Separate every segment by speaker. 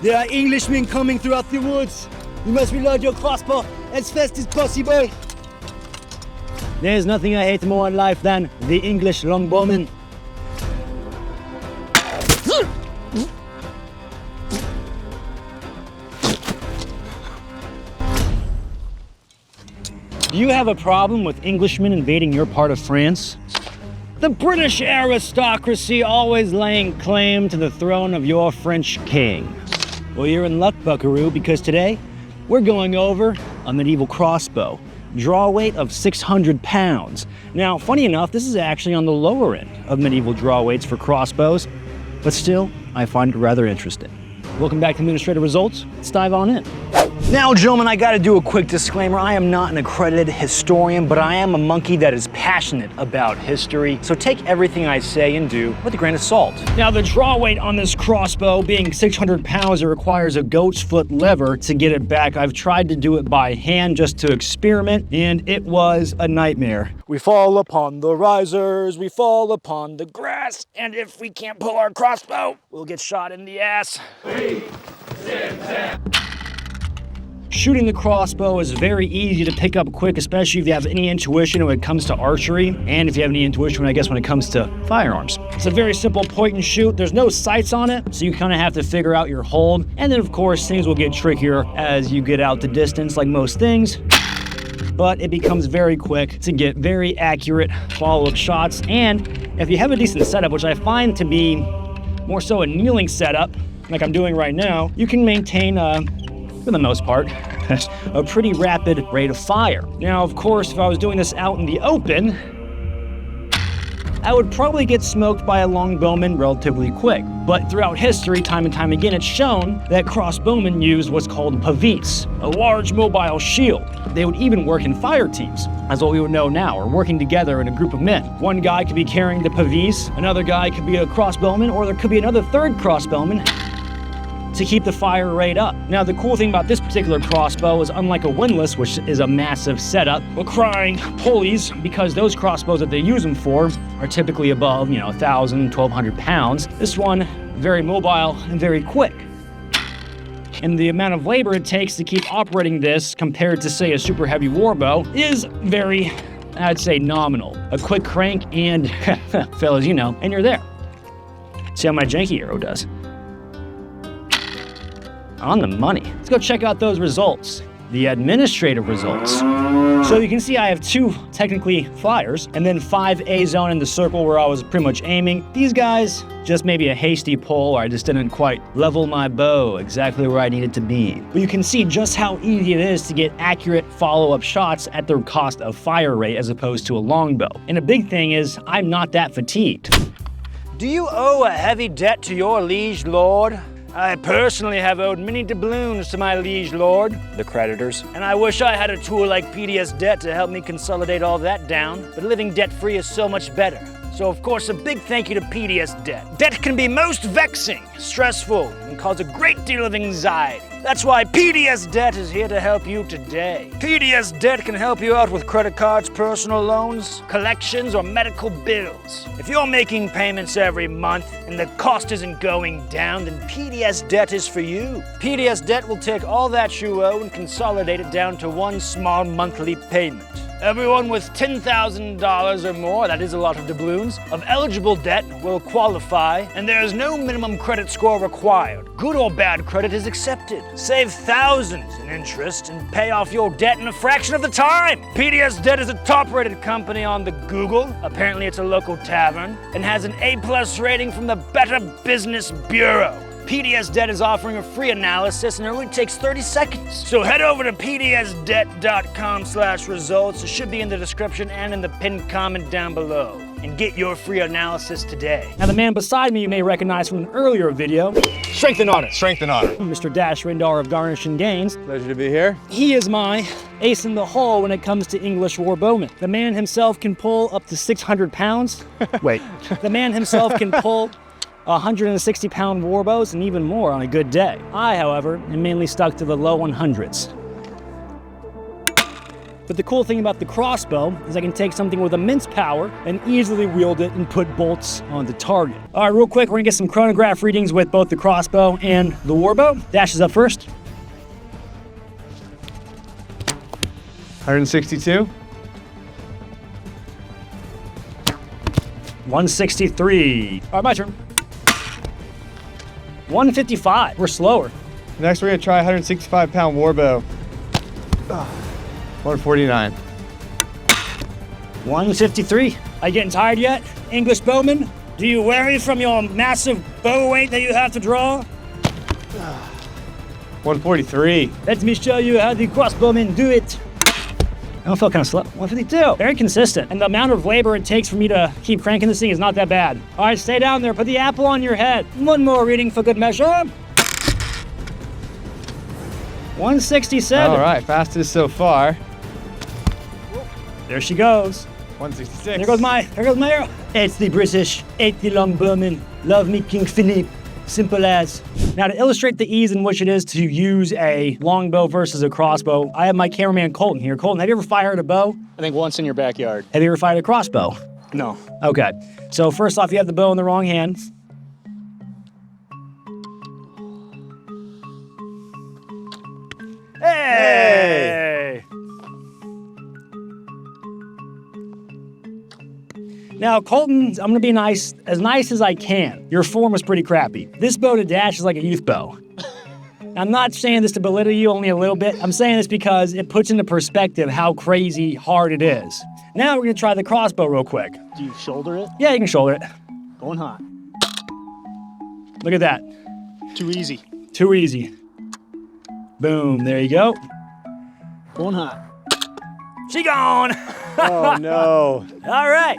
Speaker 1: There are Englishmen coming throughout the woods. You must reload your crossbow as fast as possible. There's nothing I hate more in life than the English longbowmen. Do you have a problem with Englishmen invading your part of France? The British aristocracy always laying claim to the throne of your French king. Well, you're in luck, buckaroo, because today we're going over a medieval crossbow. Draw weight of 600 pounds. Now, funny enough, this is actually on the lower end of medieval draw weights for crossbows, but still, I find it rather interesting. Welcome back to Administrative Results. Let's dive on in. Now, gentlemen, I gotta do a quick disclaimer. I am not an accredited historian, but I am a monkey that is passionate about history. So take everything I say and do with a grain of salt. Now, the draw weight on this crossbow being 600 pounds, it requires a goat's foot lever to get it back. I've tried to do it by hand just to experiment, and it was a nightmare. We fall upon the risers, we fall upon the grass, and if we can't pull our crossbow, we'll get shot in the ass. 3, 6, 10. Shooting the crossbow is very easy to pick up quick, especially if you have any intuition when it comes to archery, and if you have any intuition, I guess, when it comes to firearms. It's a very simple point and shoot. There's no sights on it, so you kind of have to figure out your hold. And then, of course, things will get trickier as you get out the distance, like most things. But it becomes very quick to get very accurate follow-up shots. And if you have a decent setup, which I find to be more so a kneeling setup, like I'm doing right now, you can maintain for the most part, a pretty rapid rate of fire. Now, of course, if I was doing this out in the open, I would probably get smoked by a longbowman relatively quick. But throughout history, time and time again, it's shown that crossbowmen used what's called pavis, a large mobile shield. They would even work in fire teams, as what we would know now, or working together in a group of men. One guy could be carrying the pavis, another guy could be a crossbowman, or there could be another third crossbowman to keep the fire rate up. Now, the cool thing about this particular crossbow is, unlike a windlass, which is a massive setup, requiring pulleys, because those crossbows that they use them for are typically above, 1,000, 1,200 pounds. This one, very mobile and very quick. And the amount of labor it takes to keep operating this compared to, say, a super heavy warbow is very, I'd say, nominal. A quick crank and, fellas, and you're there. See how my janky arrow does. On the money. Let's go check out those results, the administrative results. So you can see I have 2 technically flyers, and then 5 A-zone in the circle where I was pretty much aiming. These guys, just maybe a hasty pull, or I just didn't quite level my bow exactly where I needed to be. But you can see just how easy it is to get accurate follow-up shots at the cost of fire rate as opposed to a longbow. And a big thing is, I'm not that fatigued. Do you owe a heavy debt to your liege lord? I personally have owed many doubloons to my liege lord, the creditors, and I wish I had a tool like PDS Debt to help me consolidate all that down, but living debt-free is so much better. So, of course, a big thank you to PDS Debt. Debt can be most vexing, stressful, and cause a great deal of anxiety. That's why PDS Debt is here to help you today. PDS Debt can help you out with credit cards, personal loans, collections, or medical bills. If you're making payments every month and the cost isn't going down, then PDS Debt is for you. PDS Debt will take all that you owe and consolidate it down to one small monthly payment. Everyone with $10,000 or more, that is a lot of doubloons, of eligible debt will qualify, and there is no minimum credit score required. Good or bad credit is accepted. Save thousands in interest and pay off your debt in a fraction of the time. PDS Debt is a top-rated company on the Google, apparently it's a local tavern, and has an A+ rating from the Better Business Bureau. PDS Debt is offering a free analysis, and it only takes 30 seconds. So head over to pdsdebt.com/results. It should be in the description and in the pinned comment down below. And get your free analysis today. Now, the man beside me you may recognize from an earlier video. Strength and honor.
Speaker 2: Strength and honor.
Speaker 1: Mr. Dash Rindar of Garnish and Gains.
Speaker 2: Pleasure to be here.
Speaker 1: He is my ace in the hole when it comes to English Warbowmen. The man himself can pull up to 600 pounds. Wait. The man himself can pull 160-pound warbows and even more on a good day. I, however, am mainly stuck to the low 100s. But the cool thing about the crossbow is I can take something with immense power and easily wield it and put bolts on the target. All right, real quick, we're gonna get some chronograph readings with both the crossbow and the warbow. Dash is up first.
Speaker 2: 162.
Speaker 1: 163. All right, my turn. 155. We're slower.
Speaker 2: Next, we're gonna try 165-pound Warbow. 149.
Speaker 1: 153. Are you getting tired yet, English bowman? Do you weary from your massive bow weight that you have to draw?
Speaker 2: 143.
Speaker 1: Let me show you how the crossbowmen do it. I don't feel kind of slow. 152. Very consistent. And the amount of labor it takes for me to keep cranking this thing is not that bad. All right, stay down there. Put the apple on your head. One more reading for good measure. 167.
Speaker 2: All right, fastest so far.
Speaker 1: There she goes.
Speaker 2: 166.
Speaker 1: There goes my arrow. It's the British, it's the Longbowmen. Love me, King Philippe. Simple as. Now, to illustrate the ease in which it is to use a longbow versus a crossbow, I have my cameraman Colton here. Colton, have you ever fired a bow?
Speaker 3: I think once in your backyard.
Speaker 1: Have you ever fired a crossbow?
Speaker 3: No.
Speaker 1: Okay. So first off, you have the bow in the wrong hands. Hey! Now, Colton, I'm gonna be nice as I can. Your form was pretty crappy. This bow to dash is like a youth bow. I'm not saying this to belittle you only a little bit. I'm saying this because it puts into perspective how crazy hard it is. Now we're gonna try the crossbow real quick.
Speaker 3: Do you shoulder it?
Speaker 1: Yeah, you can shoulder it.
Speaker 3: Going hot.
Speaker 1: Look at that.
Speaker 3: Too easy.
Speaker 1: Too easy. Boom, there you go.
Speaker 3: Going hot.
Speaker 1: She gone.
Speaker 2: Oh, no.
Speaker 1: All right.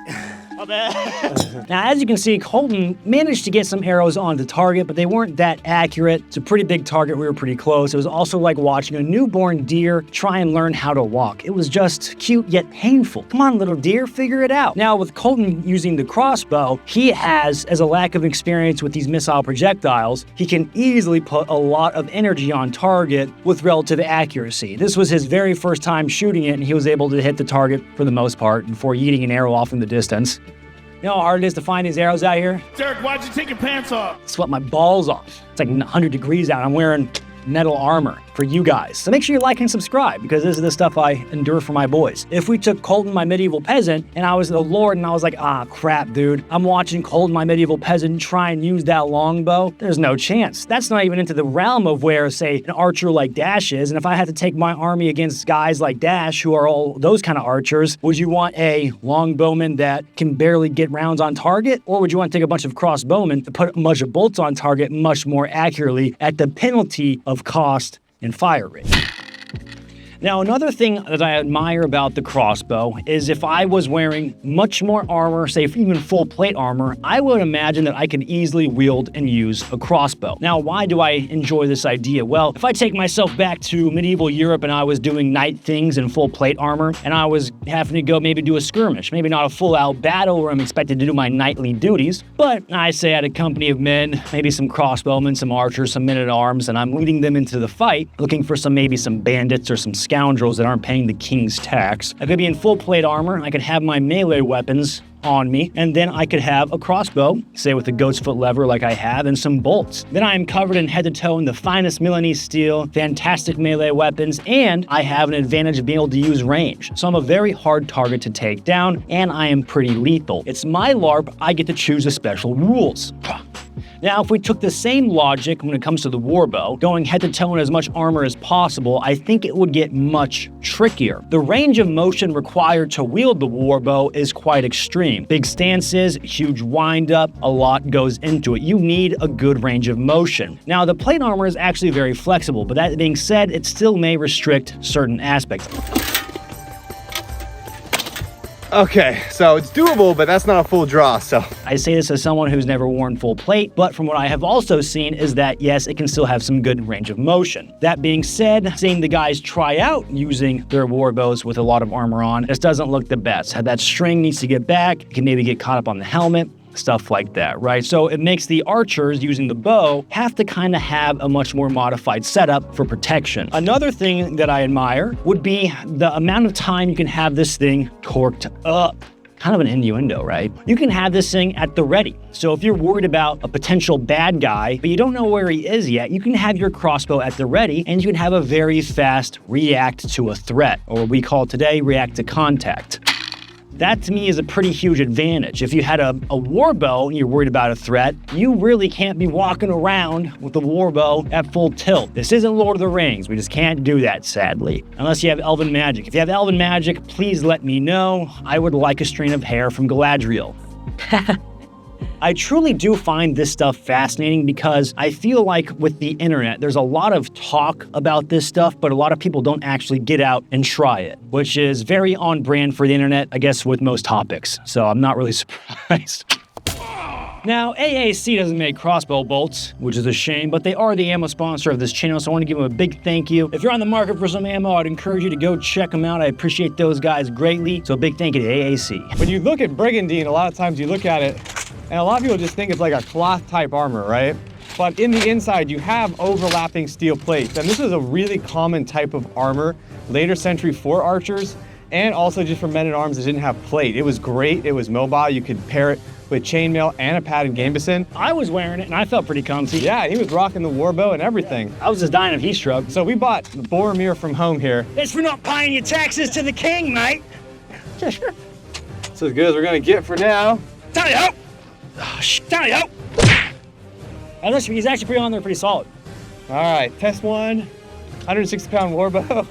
Speaker 3: Not bad.
Speaker 1: Now, as you can see, Colton managed to get some arrows on the target, but they weren't that accurate. It's a pretty big target. We were pretty close. It was also like watching a newborn deer try and learn how to walk. It was just cute yet painful. Come on, little deer, figure it out. Now, with Colton using the crossbow, he has, as a lack of experience with these missile projectiles, he can easily put a lot of energy on target with relative accuracy. This was his very first time shooting it, and he was able to hit the target for the most part before yeeting an arrow off in the distance. You know how hard it is to find these arrows out here?
Speaker 4: Derek, why'd you take your pants off?
Speaker 1: Sweat my balls off. It's like 100 degrees out. I'm wearing metal armor for you guys. So make sure you like and subscribe because this is the stuff I endure for my boys. If we took Colton, my medieval peasant, and I was the lord and I was like, ah, crap, dude. I'm watching Colton, my medieval peasant, try and use that longbow. There's no chance. That's not even into the realm of where, say, an archer like Dash is. And if I had to take my army against guys like Dash, who are all those kind of archers, would you want a longbowman that can barely get rounds on target? Or would you want to take a bunch of crossbowmen to put a bunch of bolts on target much more accurately at the penalty of cost and fire rate? Now, another thing that I admire about the crossbow is if I was wearing much more armor, say even full plate armor, I would imagine that I could easily wield and use a crossbow. Now, why do I enjoy this idea? Well, if I take myself back to medieval Europe and I was doing knight things in full plate armor, and I was having to go maybe do a skirmish, maybe not a full-out battle where I'm expected to do my knightly duties, but I say I had a company of men, maybe some crossbowmen, some archers, some men-at-arms, and I'm leading them into the fight, looking for maybe some bandits or some scoundrels that aren't paying the king's tax. I could be in full plate armor, I could have my melee weapons on me, and then I could have a crossbow, say with a goat's foot lever like I have, and some bolts. Then I am covered in head to toe in the finest Milanese steel, fantastic melee weapons, and I have an advantage of being able to use range. So I'm a very hard target to take down, and I am pretty lethal. It's my LARP, I get to choose the special rules. Now, if we took the same logic when it comes to the warbow, going head to toe in as much armor as possible, I think it would get much trickier. The range of motion required to wield the warbow is quite extreme. Big stances, huge wind-up, a lot goes into it. You need a good range of motion. Now, the plate armor is actually very flexible, but that being said, it still may restrict certain aspects.
Speaker 2: Okay, so it's doable, but that's not a full draw, so.
Speaker 1: I say this as someone who's never worn full plate, but from what I have also seen is that, yes, it can still have some good range of motion. That being said, seeing the guys try out using their warbows with a lot of armor on, this doesn't look the best. That string needs to get back, it can maybe get caught up on the helmet. stuff like that, right? So it makes the archers using the bow have to kind of have a much more modified setup for protection. Another thing that I admire would be the amount of time you can have this thing torqued up. Kind of an innuendo, right? You can have this thing at the ready. So if you're worried about a potential bad guy, but you don't know where he is yet, you can have your crossbow at the ready and you can have a very fast react to a threat, or what we call today, react to contact. That to me is a pretty huge advantage. If you had a warbow and you're worried about a threat, you really can't be walking around with the warbow at full tilt. This isn't Lord of the Rings. We just can't do that, sadly. Unless you have elven magic. If you have elven magic, please let me know. I would like a strain of hair from Galadriel. I truly do find this stuff fascinating because I feel like with the internet, there's a lot of talk about this stuff, but a lot of people don't actually get out and try it, which is very on brand for the internet, I guess, with most topics. So I'm not really surprised. Now, AAC doesn't make crossbow bolts, which is a shame, but they are the ammo sponsor of this channel, so I want to give them a big thank you. If you're on the market for some ammo, I'd encourage you to go check them out. I appreciate those guys greatly, so a big thank you to AAC.
Speaker 2: When you look at brigandine, a lot of times you look at it, and a lot of people just think it's like a cloth type armor, right? But in the inside, you have overlapping steel plates. And this is a really common type of armor, later century for archers, and also just for men at arms that didn't have plate. It was great, it was mobile, you could pair it with chainmail and a padded gambeson.
Speaker 1: I was wearing it and I felt pretty comfy.
Speaker 2: Yeah, he was rocking the warbow and everything.
Speaker 1: I was just dying of heat stroke.
Speaker 2: So we bought Boromir from home here.
Speaker 1: It's for not paying your taxes to the king, mate.
Speaker 2: It's as good as we're gonna get for now.
Speaker 1: Tally ho! Tally ho! He's actually pretty on there, pretty solid.
Speaker 2: All right, test one, 160-pound warbow.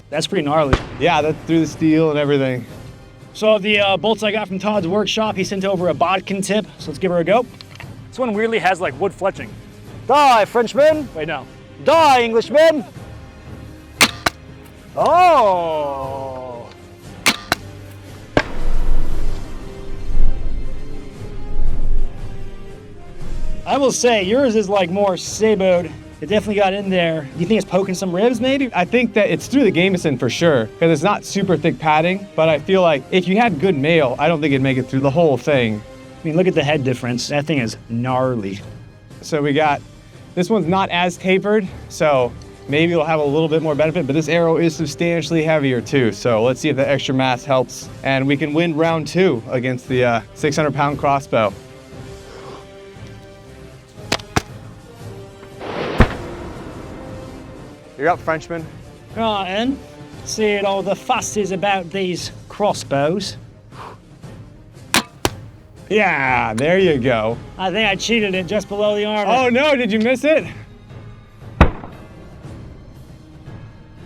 Speaker 1: That's pretty gnarly.
Speaker 2: Yeah, that's through the steel and everything.
Speaker 1: So the bolts I got from Todd's workshop, he sent over a bodkin tip, so let's give her a go. This one weirdly has like wood fletching. Die, Frenchman! Wait, no. Die, Englishman! Oh! I will say, yours is like more saboed. It definitely got in there. You think it's poking some ribs, maybe?
Speaker 2: I think that it's through the gambeson for sure, because it's not super thick padding, but I feel like if you had good mail, I don't think it'd make it through the whole thing.
Speaker 1: I mean, look at the head difference. That thing is gnarly.
Speaker 2: So we got, this one's not as tapered, so maybe it'll have a little bit more benefit, but this arrow is substantially heavier too. So let's see if the extra mass helps, and we can win round 2 against the 600-pound crossbow. You're up, Frenchman.
Speaker 1: Right then, seeing all the fusses about these crossbows.
Speaker 2: Yeah, there you go.
Speaker 1: I think I cheated it just below the armor.
Speaker 2: Oh no, did you miss it?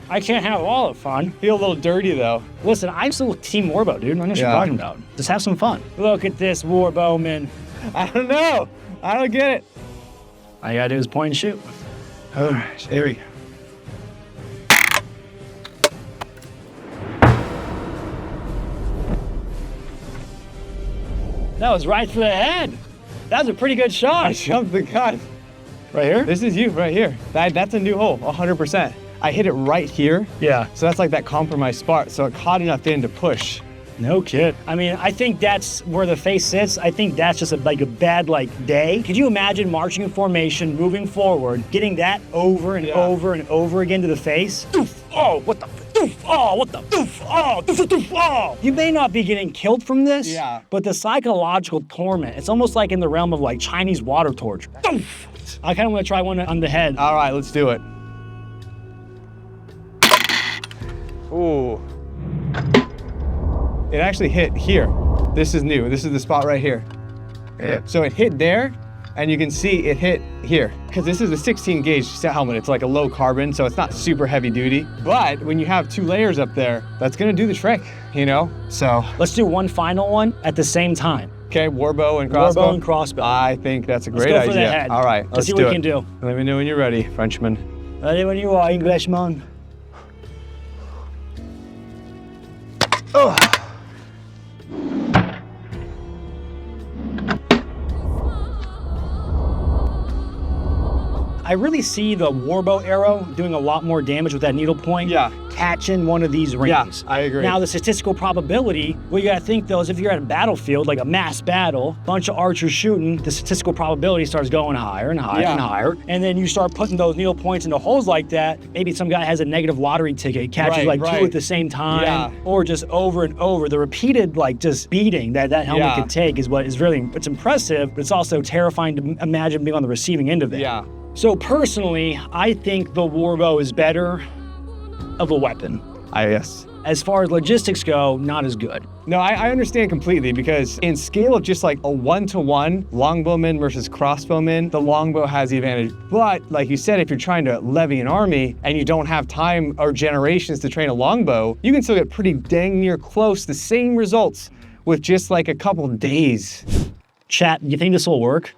Speaker 1: I can't have all the fun.
Speaker 2: Feel a little dirty though.
Speaker 1: Listen, I'm still Team Warbow, dude. I know what you're talking about. Just have some fun. Look at this Warbowman.
Speaker 2: I don't know. I don't get it.
Speaker 1: All you gotta do is point and shoot.
Speaker 2: All right, here we go.
Speaker 1: That was right for the head. That was a pretty good shot.
Speaker 2: I jumped the gun.
Speaker 1: Right here?
Speaker 2: This is you right here. That's a new hole, 100%. I hit it right here.
Speaker 1: Yeah.
Speaker 2: So that's like that compromised spot. So it caught enough in to push.
Speaker 1: No kid. I mean, I think that's where the face sits. I think that's just like a bad day. Could you imagine marching in formation, moving forward, getting that over and over and over again to the face? Doof, oh, what the, doof, oh, what the, doof, oh, doof, doof, oh. You may not be getting killed from this, but the psychological torment, it's almost like in the realm of like Chinese water torture. Doof. I kind of want to try one on the head.
Speaker 2: All right, let's do it. Ooh. It actually hit here. This is new. This is the spot right here. Yeah. So it hit there, and you can see it hit here. Because this is a 16 gauge helmet. It's like a low carbon, so it's not super heavy duty. But when you have 2 layers up there, that's gonna do the trick, you know? So.
Speaker 1: Let's do one final one at the same time.
Speaker 2: Okay, warbow and crossbow.
Speaker 1: Warbow and crossbow.
Speaker 2: I think that's a great
Speaker 1: Let's go for
Speaker 2: idea.
Speaker 1: the head.
Speaker 2: All right, let's
Speaker 1: see
Speaker 2: do
Speaker 1: what we
Speaker 2: it.
Speaker 1: can do.
Speaker 2: Let me know when you're ready, Frenchman.
Speaker 1: Ready when you are, Englishman.
Speaker 2: Oh.
Speaker 1: I really see the Warbow arrow doing a lot more damage with that needle point.
Speaker 2: Yeah.
Speaker 1: Catching one of these rings.
Speaker 2: Yeah, I agree.
Speaker 1: Now, the statistical probability, what you gotta think though is if you're at a battlefield, like a mass battle, bunch of archers shooting, the statistical probability starts going higher and higher and higher. And then you start putting those needle points into holes like that. Maybe some guy has a negative lottery ticket, catches two at the same time, or just over and over. The repeated like just beating that helmet can take is what is really, it's impressive, but it's also terrifying to imagine being on the receiving end of it.
Speaker 2: Yeah.
Speaker 1: So personally, I think the Warbow is better of a weapon.
Speaker 2: Yes.
Speaker 1: As far as logistics go, not as good.
Speaker 2: No, I understand completely because in scale of just like a 1-to-1, longbowman versus crossbowman, the longbow has the advantage. But like you said, if you're trying to levy an army and you don't have time or generations to train a longbow, you can still get pretty dang near close the same results with just like a couple days.
Speaker 1: Chat, do you think this will work?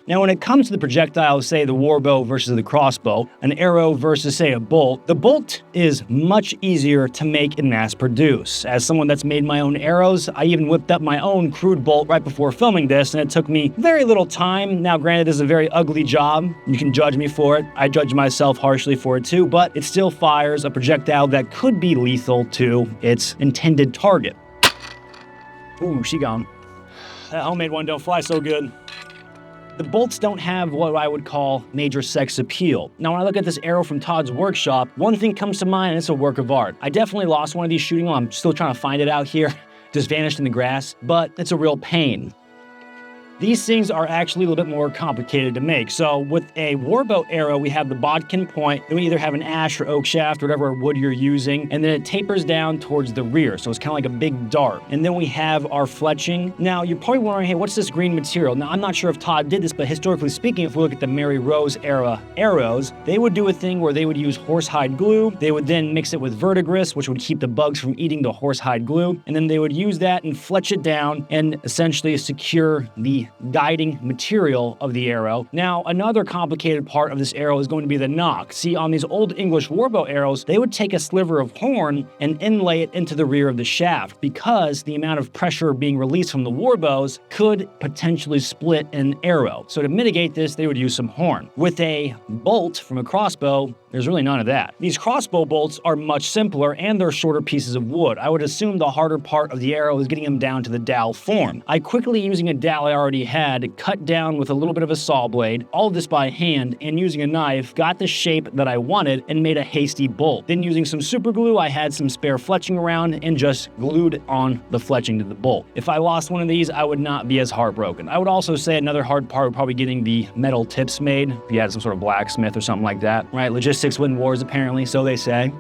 Speaker 1: Now, when it comes to the projectiles, say the Warbow versus the crossbow, an arrow versus, say, a bolt, the bolt is much easier to make and mass produce. As someone that's made my own arrows, I even whipped up my own crude bolt right before filming this, and it took me very little time. Now, granted, this is a very ugly job. You can judge me for it. I judge myself harshly for it too, but it still fires a projectile that could be lethal to its intended target. Ooh, she gone. That homemade one don't fly so good. The bolts don't have what I would call major sex appeal. Now, when I look at this arrow from Todd's workshop, one thing comes to mind, and it's a work of art. I definitely lost one of these shooting while I'm still trying to find it out here. Just vanished in the grass, but it's a real pain. These things are actually a little bit more complicated to make. So with a Warbow arrow, we have the bodkin point, then we either have an ash or oak shaft, whatever wood you're using, and then it tapers down towards the rear. So it's kind of like a big dart. And then we have our fletching. Now, you're probably wondering, hey, what's this green material? Now, I'm not sure if Todd did this, but historically speaking, if we look at the Mary Rose era arrows, they would do a thing where they would use horsehide glue. They would then mix it with verdigris, which would keep the bugs from eating the horsehide glue. And then they would use that and fletch it down and essentially secure the guiding material of the arrow. Now, another complicated part of this arrow is going to be the nock. See, on these old English Warbow arrows, they would take a sliver of horn and inlay it into the rear of the shaft because the amount of pressure being released from the Warbows could potentially split an arrow. So to mitigate this, they would use some horn. With a bolt from a crossbow, there's really none of that. These crossbow bolts are much simpler and they're shorter pieces of wood. I would assume the harder part of the arrow is getting them down to the dowel form. I quickly, using a dowel I already had, cut down with a little bit of a saw blade, all of this by hand, and using a knife, got the shape that I wanted and made a hasty bolt. Then using some super glue, I had some spare fletching around and just glued on the fletching to the bolt. If I lost one of these, I would not be as heartbroken. I would also say another hard part would probably getting the metal tips made, if you had some sort of blacksmith or something like that, right? Logistics win wars, apparently, so they say.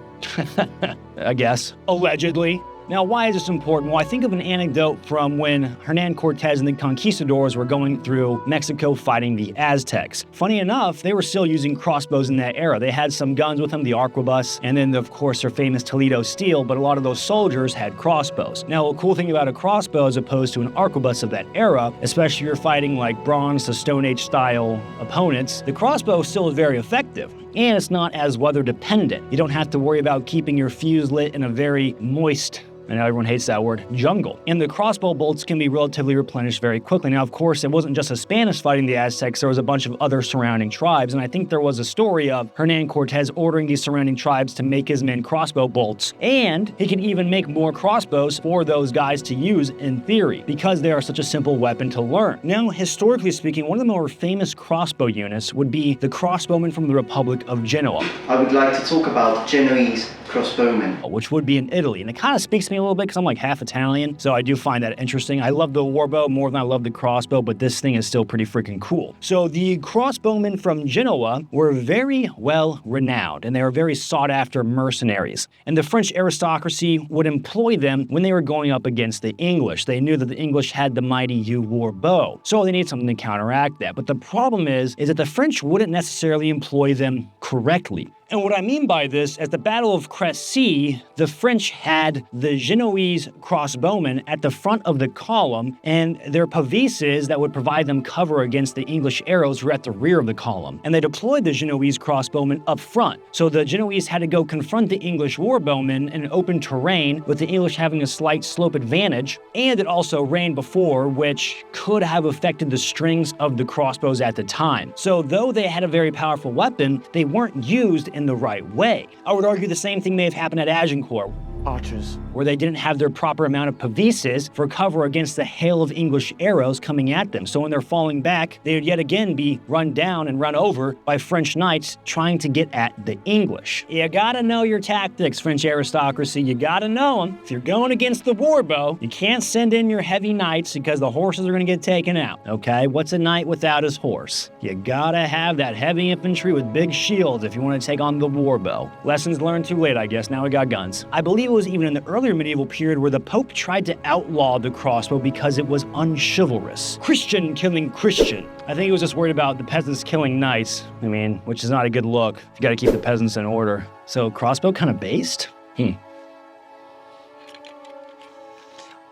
Speaker 1: I guess. Allegedly. Now, why is this important? Well, I think of an anecdote from when Hernan Cortez and the conquistadors were going through Mexico fighting the Aztecs. Funny enough, they were still using crossbows in that era. They had some guns with them, the arquebus, and then, of course, their famous Toledo steel, but a lot of those soldiers had crossbows. Now, a cool thing about a crossbow as opposed to an arquebus of that era, especially if you're fighting like Bronze to Stone Age style opponents, the crossbow still is very effective. And it's not as weather dependent. You don't have to worry about keeping your fuse lit in a very moist, I know everyone hates that word, jungle. And the crossbow bolts can be relatively replenished very quickly. Now, of course, it wasn't just the Spanish fighting the Aztecs, there was a bunch of other surrounding tribes, and I think there was a story of Hernan Cortez ordering these surrounding tribes to make his men crossbow bolts. And he can even make more crossbows for those guys to use in theory, because they are such a simple weapon to learn. Now, historically speaking, one of the more famous crossbow units would be the crossbowmen from the Republic of Genoa.
Speaker 5: I would like to talk about Genoese crossbowmen,
Speaker 1: which would be in Italy. And it kind of speaks to me a little bit because I'm like half Italian, so I do find that interesting. I love the Warbow more than I love the crossbow, but this thing is still pretty freaking cool. So the crossbowmen from Genoa were very well renowned, and they were very sought after mercenaries. And the French aristocracy would employ them when they were going up against the English. They knew that the English had the mighty yew Warbow, so they needed something to counteract that. But the problem is that the French wouldn't necessarily employ them correctly. And what I mean by this, at the Battle of Crécy, the French had the Genoese crossbowmen at the front of the column, and their pavises that would provide them cover against the English arrows were at the rear of the column. And they deployed the Genoese crossbowmen up front. So the Genoese had to go confront the English warbowmen in an open terrain, with the English having a slight slope advantage, and it also rained before, which could have affected the strings of the crossbows at the time. So though they had a very powerful weapon, they weren't used in the right way. I would argue the same thing may have happened at Agincourt,
Speaker 3: Archers.
Speaker 1: where they didn't have their proper amount of pavises for cover against the hail of English arrows coming at them. So when they're falling back, they would yet again be run down and run over by French knights trying to get at the English. You gotta know your tactics, French aristocracy. You gotta know them. If you're going against the warbow, you can't send in your heavy knights because the horses are gonna get taken out, okay? What's a knight without his horse? You gotta have that heavy infantry with big shields if you want to take on the warbow. Lessons learned too late, I guess. Now we got guns. I believe it was even in the earlier medieval period where the Pope tried to outlaw the crossbow because it was unchivalrous. Christian killing Christian. I think he was just worried about the peasants killing knights. I mean, which is not a good look. You gotta keep the peasants in order. So crossbow kind of based?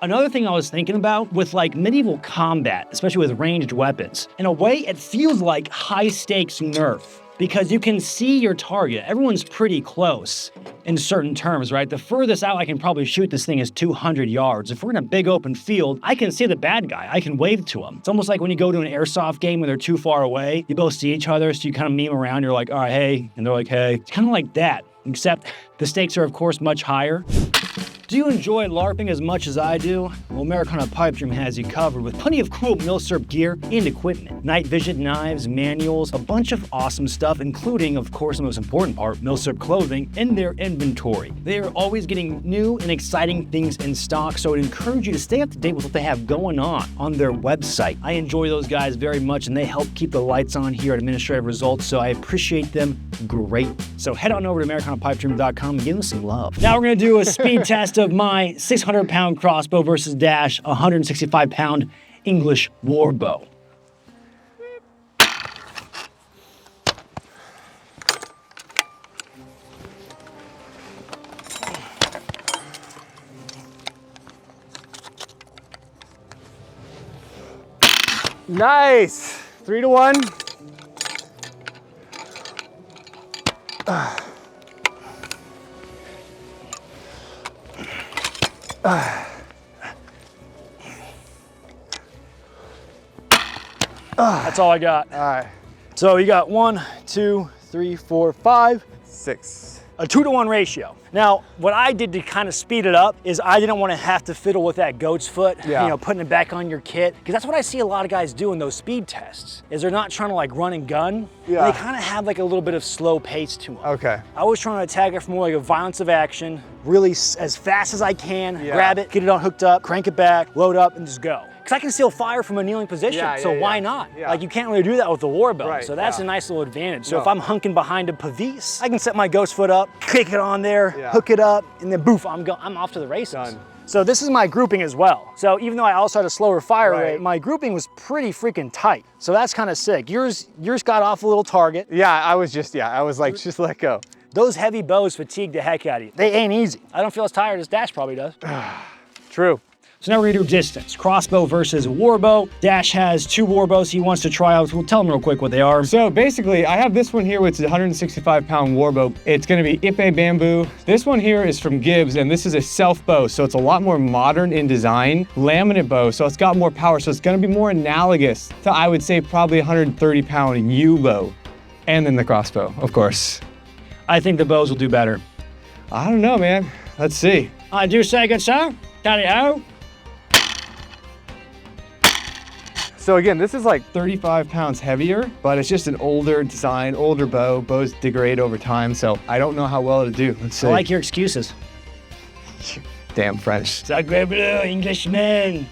Speaker 1: Another thing I was thinking about with like medieval combat, especially with ranged weapons, in a way it feels like high stakes nerf, because you can see your target. Everyone's pretty close in certain terms, right? The furthest out I can probably shoot this thing is 200 yards. If we're in a big open field, I can see the bad guy. I can wave to him. It's almost like when you go to an airsoft game when they're too far away, you both see each other, so you kind of meme around, you're like, all right, hey, and they're like, hey. It's kind of like that, except the stakes are of course much higher. Do you enjoy LARPing as much as I do? Well, Americana Pipe Dream has you covered with plenty of cool milsurp gear and equipment. Night vision, knives, manuals, a bunch of awesome stuff, including, of course, the most important part, milsurp clothing in their inventory. They are always getting new and exciting things in stock, so I'd encourage you to stay up to date with what they have going on their website. I enjoy those guys very much, and they help keep the lights on here at Administrative Results, so I appreciate them great. So head on over to AmericanaPipeDream.com and give them some love. Now we're gonna do a speed test of my 600-pound crossbow versus Dash 165-pound English warbow.
Speaker 2: Nice. 3-1.
Speaker 1: That's all I got.
Speaker 2: All right.
Speaker 1: So you got 1, 2, 3, 4, 5.
Speaker 2: 6.
Speaker 1: A 2-to-1 ratio. Now, what I did to kind of speed it up is I didn't want to have to fiddle with that goat's foot, putting it back on your kit. Because that's what I see a lot of guys do in those speed tests, is they're not trying to like run and gun.
Speaker 2: Yeah.
Speaker 1: They kind of have like a little bit of slow pace to them.
Speaker 2: Okay.
Speaker 1: I was trying to attack it from more like a violence of action, really as fast as I can, grab it, get it on hooked up, crank it back, load up, and just go. Because I can still fire from a kneeling position, so why not? Yeah. Like you can't really do that with the warbow,
Speaker 2: right,
Speaker 1: so that's a nice little advantage. So if I'm hunking behind a pavise, I can set my ghost foot up, kick it on there, hook it up, and then boof, I'm off to the races.
Speaker 2: Done.
Speaker 1: So this is my grouping as well. So even though I also had a slower fire rate, my grouping was pretty freaking tight. So that's kind of sick. Yours got off a little target.
Speaker 2: Yeah, I was like, just let go.
Speaker 1: Those heavy bows fatigue the heck out of you. They ain't easy. I don't feel as tired as Dash probably does.
Speaker 2: True.
Speaker 1: So now we're gonna do distance. Crossbow versus warbow. Dash has 2 warbows he wants to try out. We'll tell him real quick what they are.
Speaker 2: So basically, I have this one here, which is a 165-pound warbow. It's gonna be Ipe bamboo. This one here is from Gibbs, and this is a self bow, so it's a lot more modern in design. Laminate bow, so it's got more power, so it's gonna be more analogous to, I would say, probably 130-pound U bow. And then the crossbow, of course.
Speaker 1: I think the bows will do better.
Speaker 2: I don't know, man. Let's see.
Speaker 1: I do say good sir. Tally-ho.
Speaker 2: So again, this is like 35 pounds heavier, but it's just an older design, older bow. Bows degrade over time, so I don't know how well it'll do. Let's see.
Speaker 1: I like your excuses.
Speaker 2: Damn French.
Speaker 1: Sacre bleu, Englishman.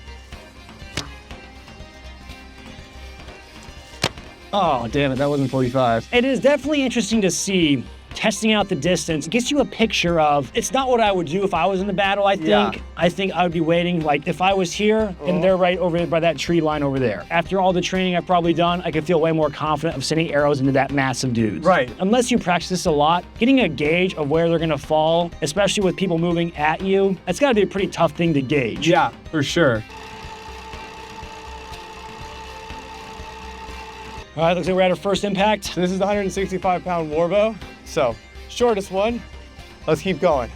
Speaker 1: Oh, damn it, that wasn't 45. It is definitely interesting to see testing out the distance. It gives you a picture of, it's not what I would do if I was in the battle, I think.
Speaker 2: Yeah.
Speaker 1: I think I would be waiting, like if I was here and they're right over by that tree line over there. After all the training I've probably done, I could feel way more confident of sending arrows into that massive dude.
Speaker 2: Right.
Speaker 1: Unless you practice this a lot, getting a gauge of where they're gonna fall, especially with people moving at you, that's gotta be a pretty tough thing to gauge.
Speaker 2: Yeah, for sure.
Speaker 1: All right, looks like we're at our first impact.
Speaker 2: So this is the 165-pound Warbow. So, shortest one. Let's keep going.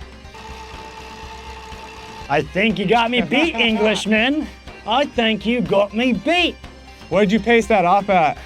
Speaker 1: I think you got me beat, Englishman. I think you got me beat.
Speaker 2: What did you pace that off at?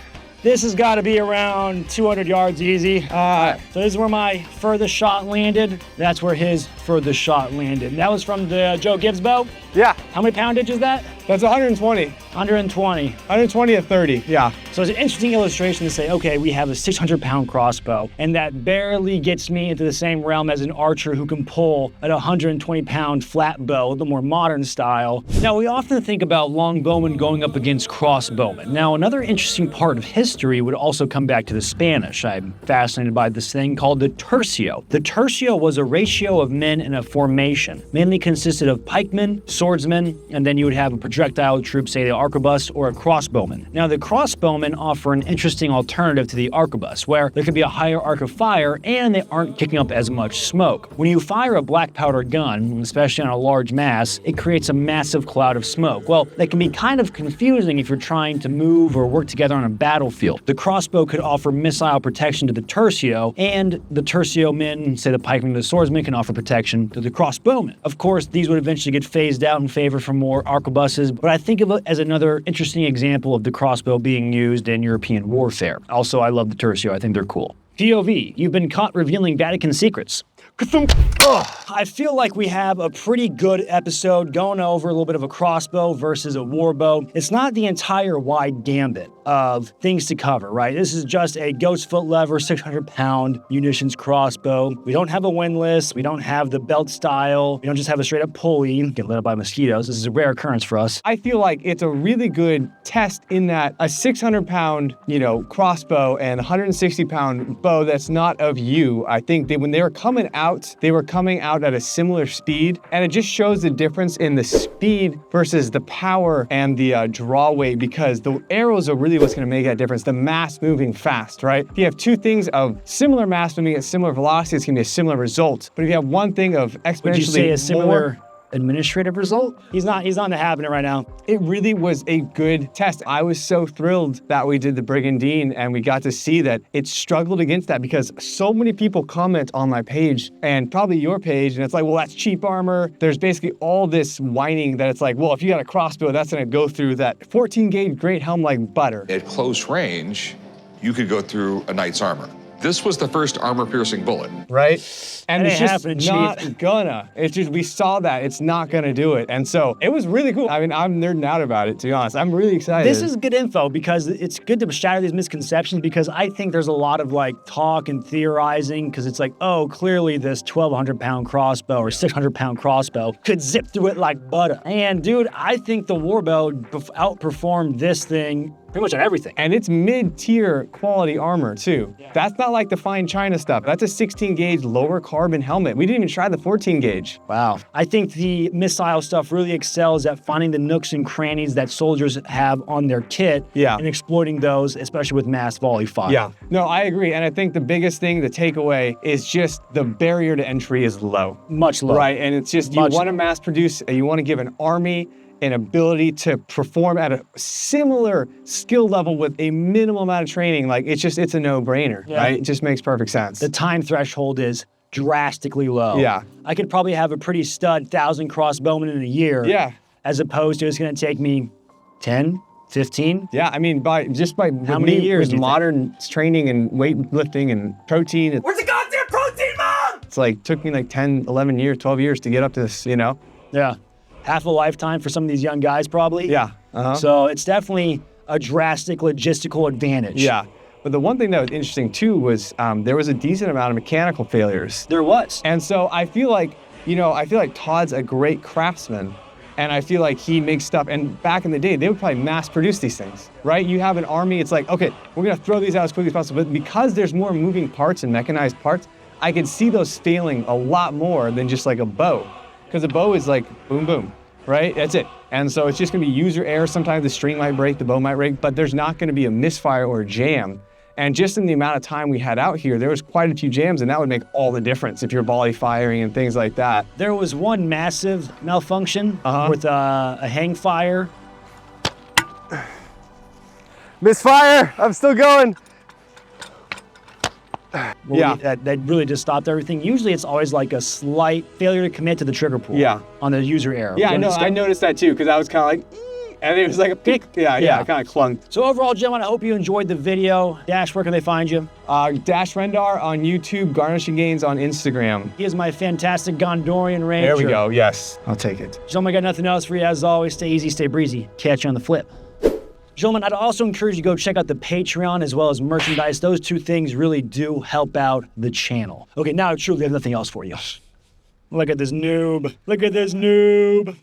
Speaker 1: This has got to be around 200 yards easy. So this is where my furthest shot landed. That's where his furthest shot landed. That was from the Joe Gibbs bow.
Speaker 2: Yeah,
Speaker 1: How many poundage is that?
Speaker 2: that's 120.
Speaker 1: 120.
Speaker 2: 120 at 30, yeah.
Speaker 1: So it's an interesting illustration to say, okay, we have a 600-pound crossbow, and that barely gets me into the same realm as an archer who can pull at a 120-pound flat bow, the more modern style. Now, we often think about longbowmen going up against crossbowmen. Now, another interesting part of history would also come back to the Spanish. I'm fascinated by this thing called the tercio. The tercio was a ratio of men in a formation, mainly consisted of pikemen, swordsmen, and then you would have a projectile troop, say the arquebus or a crossbowman. Now, the crossbowmen offer an interesting alternative to the arquebus, where there could be a higher arc of fire and they aren't kicking up as much smoke. When you fire a black powder gun, especially on a large mass, it creates a massive cloud of smoke. Well, that can be kind of confusing if you're trying to move or work together on a battlefield. The crossbow could offer missile protection to the tercio, and the tercio men, say the pikemen and the swordsmen, can offer protection to the crossbowmen. Of course, these would eventually get phased out in favor for more arquebuses, but I think of it as another interesting example of the crossbow being used in European warfare. Also, I love the tercio. I think they're cool. POV, you've been caught revealing Vatican secrets. I feel like we have a pretty good episode going over a little bit of a crossbow versus a warbow. It's not the entire wide gambit of things to cover, right? This is just a ghost foot lever, 600-pound munitions crossbow. We don't have a windlass. We don't have the belt style. We don't just have a straight up pulley. Get lit up by mosquitoes. This is a rare occurrence for us.
Speaker 2: I feel like it's a really good test in that a 600-pound, crossbow and a 160-pound bow that's not of you. I think when they were coming out at a similar speed, and it just shows the difference in the speed versus the power and the draw weight, because the arrows are really what's going to make that difference. The mass moving fast, right? If you have two things of similar mass moving at similar velocity, it's going to be a similar result. But if you have one thing of exponentially
Speaker 1: Would you say a similar
Speaker 2: more,
Speaker 1: administrative result? He's not having it right now.
Speaker 2: it really was a good test. I was so thrilled that we did the brigandine and we got to see that it struggled against that, because so many people comment on my page and probably your page, and it's like, well, that's cheap armor. There's basically all this whining that it's like, well, if you got a crossbow, that's gonna go through that 14 gauge great helm like butter.
Speaker 6: At close range, you could go through a knight's armor. This was the first armor-piercing bullet.
Speaker 2: Right? And
Speaker 1: That
Speaker 2: it's
Speaker 1: ain't
Speaker 2: just
Speaker 1: happening,
Speaker 2: not
Speaker 1: Chief.
Speaker 2: gonna. It's just, we saw that. It's not gonna do it. And so it was really cool. I mean, I'm nerding out about it, to be honest. I'm really excited.
Speaker 1: This is good info because it's good to shatter these misconceptions, because I think there's a lot of talk and theorizing, because it's like, oh, clearly this 1,200-pound crossbow or 600-pound crossbow could zip through it like butter. And dude, I think the warbow outperformed this thing pretty much on everything.
Speaker 2: And it's mid-tier quality armor, too. Yeah. That's not like the fine China stuff. That's a 16 gauge lower carbon helmet. We didn't even try the 14 gauge.
Speaker 1: Wow. I think the missile stuff really excels at finding the nooks and crannies that soldiers have on their kit,
Speaker 2: Yeah.
Speaker 1: and exploiting those, especially with mass volley fire.
Speaker 2: Yeah. No, I agree. And I think the biggest thing, the takeaway, is just the barrier to entry is low.
Speaker 1: Much lower.
Speaker 2: Right, and it's just, you want to mass produce, you want to give an army an ability to perform at a similar skill level with a minimal amount of training. It's a no-brainer, right? It just makes perfect sense.
Speaker 1: The time threshold is drastically low.
Speaker 2: Yeah.
Speaker 1: I could probably have a pretty stud 1,000 crossbowmen in a year.
Speaker 2: Yeah.
Speaker 1: As opposed to it's going to take me 10, 15.
Speaker 2: Yeah, I mean, by
Speaker 1: How many years do you think?
Speaker 2: modern training and weightlifting and protein.
Speaker 4: Where's the goddamn protein, Mom?
Speaker 2: It's took me 10, 11 years, 12 years to get up to this,
Speaker 1: Yeah. Half a lifetime for some of these young guys, probably.
Speaker 2: Yeah.
Speaker 1: So it's definitely a drastic logistical advantage.
Speaker 2: Yeah. But the one thing that was interesting too was there was a decent amount of mechanical failures.
Speaker 1: There was.
Speaker 2: And so I feel like Todd's a great craftsman, and I feel like he makes stuff, and back in the day, they would probably mass produce these things, right? You have an army, it's like, okay, we're gonna throw these out as quickly as possible, but because there's more moving parts and mechanized parts, I could see those failing a lot more than just like a bow. Because a bow is like boom, boom, right? That's it. And so it's just gonna be user error. Sometimes the string might break, the bow might break, but there's not gonna be a misfire or a jam. And just in the amount of time we had out here, there was quite a few jams, and that would make all the difference if you're volley firing and things like that.
Speaker 1: There was one massive malfunction with a hang fire.
Speaker 2: Misfire, I'm still going.
Speaker 1: Well, that really just stopped everything. Usually it's always like a slight failure to commit to the trigger pull on the user error.
Speaker 2: Yeah, I know. I noticed that too, because I was kind of like, and it was like a pick. Yeah, kind of clunked.
Speaker 1: So overall, gentlemen, I hope you enjoyed the video. Dash, where can they find you?
Speaker 2: Dash Rendar on YouTube, Garnishing Gains on Instagram.
Speaker 1: He is my fantastic Gondorian Ranger.
Speaker 2: There we go, yes. I'll take it.
Speaker 1: Gentlemen, I got nothing else for you. As always, stay easy, stay breezy. Catch you on the flip. Gentlemen, I'd also encourage you to go check out the Patreon as well as merchandise. Those two things really do help out the channel. Okay, now I truly have nothing else for you. Look at this noob. Look at this noob.